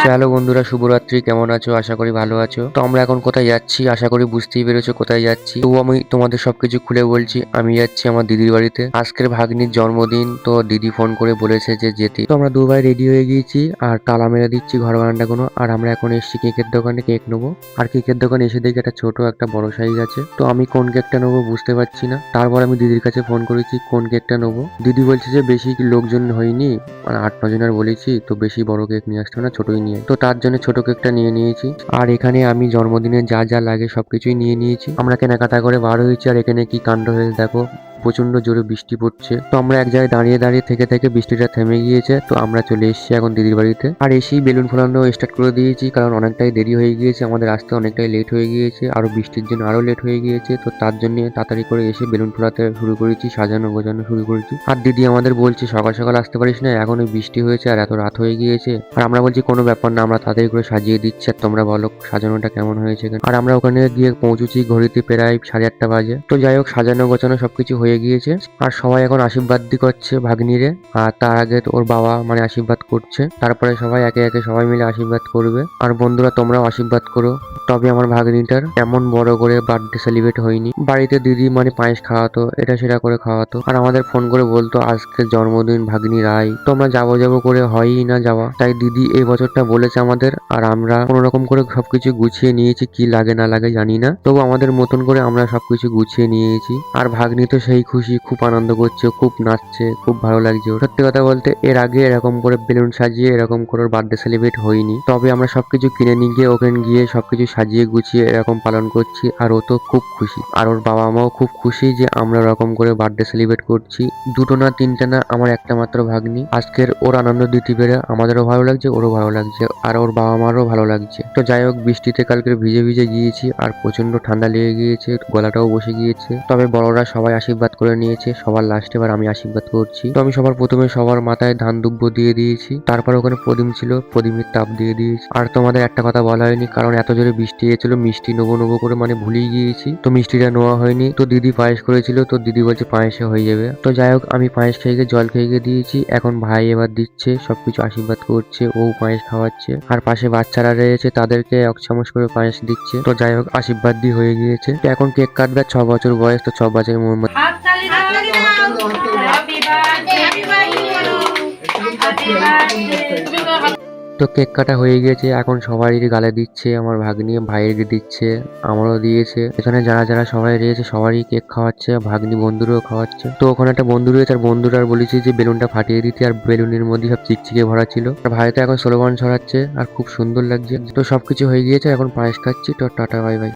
Hello বন্ধুরা, শুভরাত্রি। কেমন আছো? আশা করি ভালো আছো। তো আমরা এখন কোথায় যাচ্ছি আশা করি বুঝতেই পেরেছো কোথায় যাচ্ছি। তো আমি তোমাদের সবকিছু খুলে বলছি। আমি যাচ্ছি আমার দিদির বাড়িতে। আজকের ভাগ্নির জন্মদিন, তো দিদি ফোন করে বলেছে যে যেতে। তো আমরা দুই ভাই রেডি হয়ে গিয়েছি আর তালা মেরে দিচ্ছি ঘর বারান্দা কোনো। আর আমরা এখন এসেছি কেকের দোকানে কেক নেবো। আর কেকের দোকানে এসে দেখি একটা ছোট একটা বড় সাইজ আছে। তো আমি কোন কেকটা নেবো বুঝতে পারছি না। তারপর আমি দিদির কাছে ফোন করেছি কোন কেকটা নেবো। দিদি বলছে যে বেশি লোকজন হয়নি, মানে 8-9 জনের বলেছি, তো বেশি বড় কেক নিয়ে আসতে হবে না, ছোটই নিয়ে। তো তার জন্য ছোট কেকটা নিয়ে নিয়েছি। আর এখানে আমি জন্মদিনে যা যা লাগে সবকিছুই নিয়ে নিয়েছি। আমরা কেনাকাটা করে বার হয়েছি। আর এখানে কি কাণ্ড হয়েছে দেখো, প্রচন্ড জোরে বৃষ্টি পড়ছে। তো আমরা এক জায়গায় দাঁড়িয়ে দাঁড়িয়ে থেকে থেকে বৃষ্টিটা থেমে গিয়েছে। তো আমরা চলে এসেছি এখন দিদির বাড়িতে। আর এসেই বেলুন ফোলানো স্টার্ট করে দিয়েছি, কারণ অনেকটাই দেরি হয়ে গিয়েছে, আমাদের আসতে অনেকটাই লেট হয়ে গিয়েছে, আরো বৃষ্টির জন্য আরো লেট হয়ে গিয়েছে। তো তার জন্য তাড়াতাড়ি করে এসে বেলুন ফোলাতে শুরু করেছি, সাজানো গোজানো শুরু করেছি। আর দিদি আমাদের বলছে সকাল সকাল আসতে পারিস না, এখন ওই বৃষ্টি হয়েছে আর এত রাত হয়ে গিয়েছে। আর আমরা বলছি কোনো ব্যাপার না, আমরা তাড়াতাড়ি করে সাজিয়ে দিচ্ছি, আর তোমরা বলো সাজানোটা কেমন হয়েছে। আর আমরা ওখানে গিয়ে পৌঁছেছি ঘড়িতে প্রায় 8:30 বাজে। তো যাই হোক, সাজানো গোছানো সবকিছু হয়ে গিয়েছে। আর সবাই এখন আশীর্বাদ করছে ভাগ্নিরে। আর তার আগে ওর বাবা মানে আশীর্বাদ করছে, তারপরে সবাই একে একে সবাই মিলে আশীর্বাদ করবে। আর বন্ধুরা তোমরাও আশীর্বাদ করো। তবে আমার ভাগ্নিটার এমন বড় করে বার্থডে সেলিব্রেট হয়নি। বাড়িতে দিদি মানে পায়েস খাওয়াতো, এটা সেটা করে খাওয়াতো। আর আমাদের ফোন করে বলতো আজকে জন্মদিন ভাগ্নির আয়। তো আমরা যাবো যাবো করে হয়ই না যাওয়া। তাই দিদি এই বছরটা বলেছে আমাদের, আর আমরা কোনো রকম করে সবকিছু গুছিয়ে নিয়েছি, কি লাগে না লাগে জানি না, তবু আমাদের মতন করে আমরা সবকিছু গুছিয়ে নিয়েছি। আর ভাগ্নি তো সেই খুশি, খুব আনন্দ করছে, খুব নাচছে, খুব ভালো লাগছে। সত্যি কথা বলতে এর আগে এরকম করে বেলুন সাজিয়ে এরকম করে বার্থডে সেলিব্রেট হয়নি। তবে আমরা সবকিছু কিনে নিয়ে গিয়ে ওখানে গিয়ে সবকিছু সাজিয়ে গুছিয়ে এরকম পালন করছি। আর ও তো খুব খুশি, আর ওর বাবা মাও খুব খুশি যে আমরা ওরকম করে বার্থডে সেলিব্রেট করছি। দুটো না তিনটে না, আমার একটা মাত্র ভাগ্নি। আজকের ওর আনন্দ দিতে পেরে আমাদেরও ভালো লাগছে, ওরও ভালো লাগছে, আর ওর বাবা মারও ভালো লাগছে। তো যাই হোক, বৃষ্টিতে কালকে ভিজে ভিজে গিয়েছি আর প্রচন্ড ঠান্ডা লেগে গিয়েছে, গলাটাও বসে গিয়েছে। তবে বড়রা সবাই আশীর্বাদ করে নিয়েছে। সবার লাস্টে এবার আমি আশীর্বাদ করছি। তো আমি সবার প্রথমে সবার মাথায় ধান দুব্য দিয়ে দিয়েছি, তারপর ওখানে প্রদীপ ছিল, প্রদীপের তাপ দিয়ে দিয়েছি। আর তোমাদের একটা কথা বলা হয়নি, কারণ এত জোরে বৃষ্টি হয়েছিল, মিষ্টি নেবো নেবো করে মানে ভুলেই গিয়েছি। তো মিষ্টিটা নেওয়া হয়নি। তো দিদি পায়েস করেছিল, তো দিদি বলছে পায়েসে হয়ে যাবে। তো যাই হোক, আমি পায়েস খেয়ে গিয়ে জল খেয়ে গিয়ে দিয়েছি। এখন ভাই এবার দিচ্ছে, সবকিছু আশীর্বাদ করছে, ও পায়েস খাওয়াচ্ছে। আর পাশে বাচ্চারা রয়েছে, তাদেরকে 1 চামচ করে পায়েস দিচ্ছে। তো যাই হোক, আশীর্বাদ দিয়ে হয়ে গিয়েছে। তো এখন কেক কাটবে, 6 বছর বয়স, তো 6 বছরের মোহাম্মদ। তো কেক কাটা হয়ে গেছে, এখন সবারই গালে দিচ্ছে, আমার ভাগ্নি ভাইয়ের দিচ্ছে, আমারও দিয়েছে। এখানে যারা যারা সবাই রয়েছে সবারই কেক খাওয়াচ্ছে, ভাগ্নি বন্ধুরও খাওয়াচ্ছে। তো ওখানে একটা বন্ধু রয়েছে, আর বন্ধুরা বলেছি যে বেলুনটা ফাটিয়ে দিতে, আর বেলুনের মধ্যে সব চিকচিকে ভরা ছিল। আর ভাই তো এখন স্লোগান ছড়াচ্ছে আর খুব সুন্দর লাগছে। তো সবকিছু হয়ে গিয়েছে, এখন পায়েস খাচ্ছি। তো টাটা, বাই বাই।